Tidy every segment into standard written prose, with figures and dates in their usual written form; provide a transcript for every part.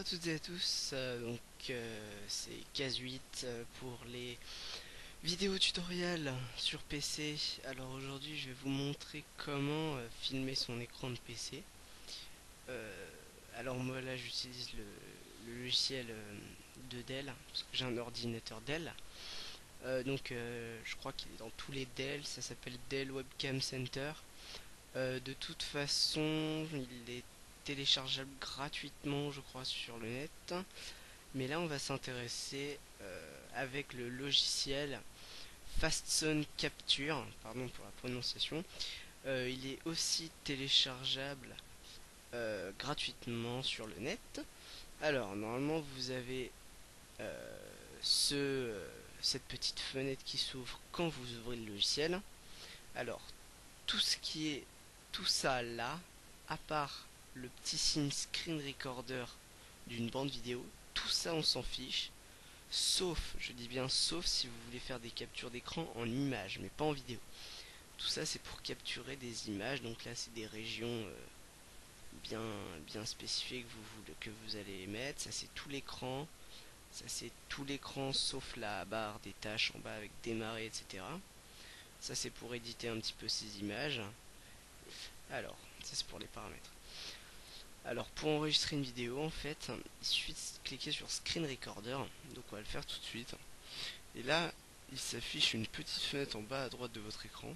toutes et à tous, c'est Caz8 pour les vidéos tutoriels sur PC. Alors aujourd'hui je vais vous montrer comment filmer son écran de PC. Euh, alors moi là j'utilise le logiciel de Dell, parce que j'ai un ordinateur Dell. Je crois qu'il est dans tous les Dell, ça s'appelle Dell Webcam Center. De toute façon il est téléchargeable gratuitement je crois sur le net. Mais là, on va s'intéresser avec le logiciel FastSun Capture, pardon pour la prononciation. Il est aussi téléchargeable gratuitement sur le net. Alors, normalement, vous avez euh, cette petite fenêtre qui s'ouvre quand vous ouvrez le logiciel. Alors, tout ça là, à part le petit signe screen recorder d'une bande vidéo, tout ça on s'en fiche. Sauf, je dis bien sauf si vous voulez faire des captures d'écran en images, mais pas en vidéo. Tout ça c'est pour capturer des images, donc là c'est des régions bien, bien spécifiées que vous allez mettre. Ça c'est tout l'écran, ça c'est tout l'écran sauf la barre des tâches en bas avec démarrer, etc. Ça c'est pour éditer un petit peu ces images. Alors, ça c'est pour les paramètres. Alors pour enregistrer une vidéo en fait, il suffit de cliquer sur Screen Recorder, donc on va le faire tout de suite. Et là, il s'affiche une petite fenêtre en bas à droite de votre écran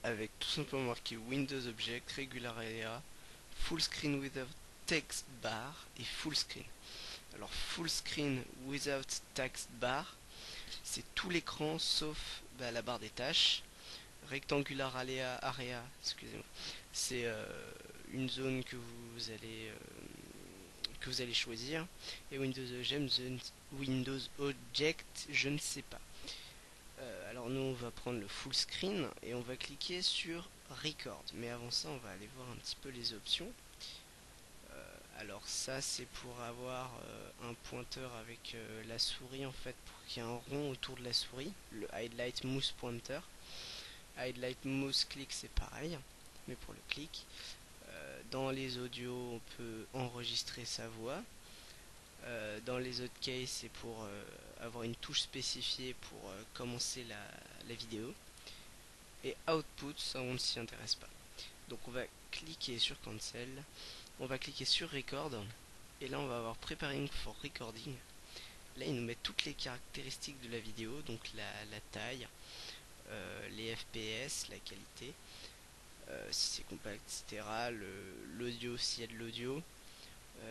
avec tout simplement marqué Windows Object, Regular Area, Full Screen Without Text Bar et Full Screen. Alors Full Screen Without Text Bar, c'est tout l'écran sauf la barre des tâches. Rectangular Area, excusez-moi, c'est une zone que vous allez choisir. Et Windows Object, je ne sais pas. Alors nous on va prendre le full screen et on va cliquer sur Record. Mais avant ça on va aller voir un petit peu les options. Alors ça c'est pour avoir un pointeur avec la souris en fait, pour qu'il y ait un rond autour de la souris, le Highlight Mouse Pointer. Highlight Mouse Click c'est pareil, mais pour le clic. Dans les audios on peut enregistrer sa voix. Dans les autres cases c'est pour avoir une touche spécifiée pour commencer la vidéo. Et Output, ça on ne s'y intéresse pas. Donc on va cliquer sur Cancel, on va cliquer sur Record, et là on va avoir Preparing for Recording. Là il nous met toutes les caractéristiques de la vidéo, donc la taille, les FPS, la qualité, si c'est compact, etc. L'audio s'il y a de l'audio.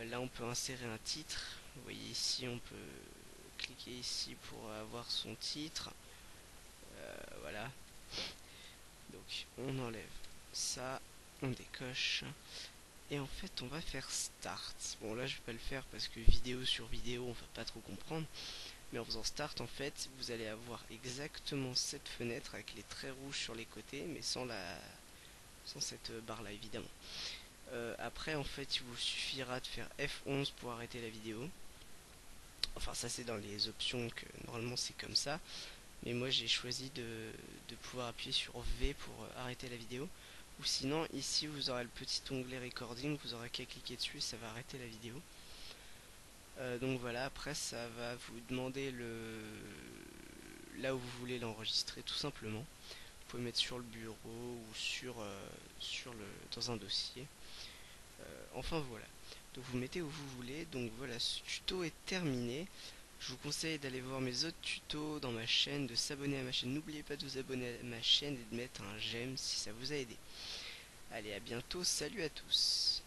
Là on peut insérer un titre. Vous voyez ici on peut cliquer ici pour avoir son titre. Voilà. Donc on enlève ça, on décoche. Et en fait on va faire Start. Bon là je vais pas le faire parce que vidéo sur vidéo on va pas trop comprendre. Mais en faisant Start en fait vous allez avoir exactement cette fenêtre avec les traits rouges sur les côtés, mais sans cette barre là évidemment. Après en fait il vous suffira de faire F11 pour arrêter la vidéo. Enfin ça c'est dans les options que normalement c'est comme ça. Mais moi j'ai choisi de pouvoir appuyer sur V pour arrêter la vidéo. Ou sinon ici vous aurez le petit onglet recording, vous aurez qu'à cliquer dessus et ça va arrêter la vidéo. Donc voilà, après ça va vous demander là où vous voulez l'enregistrer tout simplement. Vous pouvez mettre sur le bureau ou dans un dossier. Enfin voilà. Donc vous mettez où vous voulez. Donc voilà, ce tuto est terminé. Je vous conseille d'aller voir mes autres tutos dans ma chaîne, de s'abonner à ma chaîne. N'oubliez pas de vous abonner à ma chaîne et de mettre un j'aime si ça vous a aidé. Allez, à bientôt, salut à tous.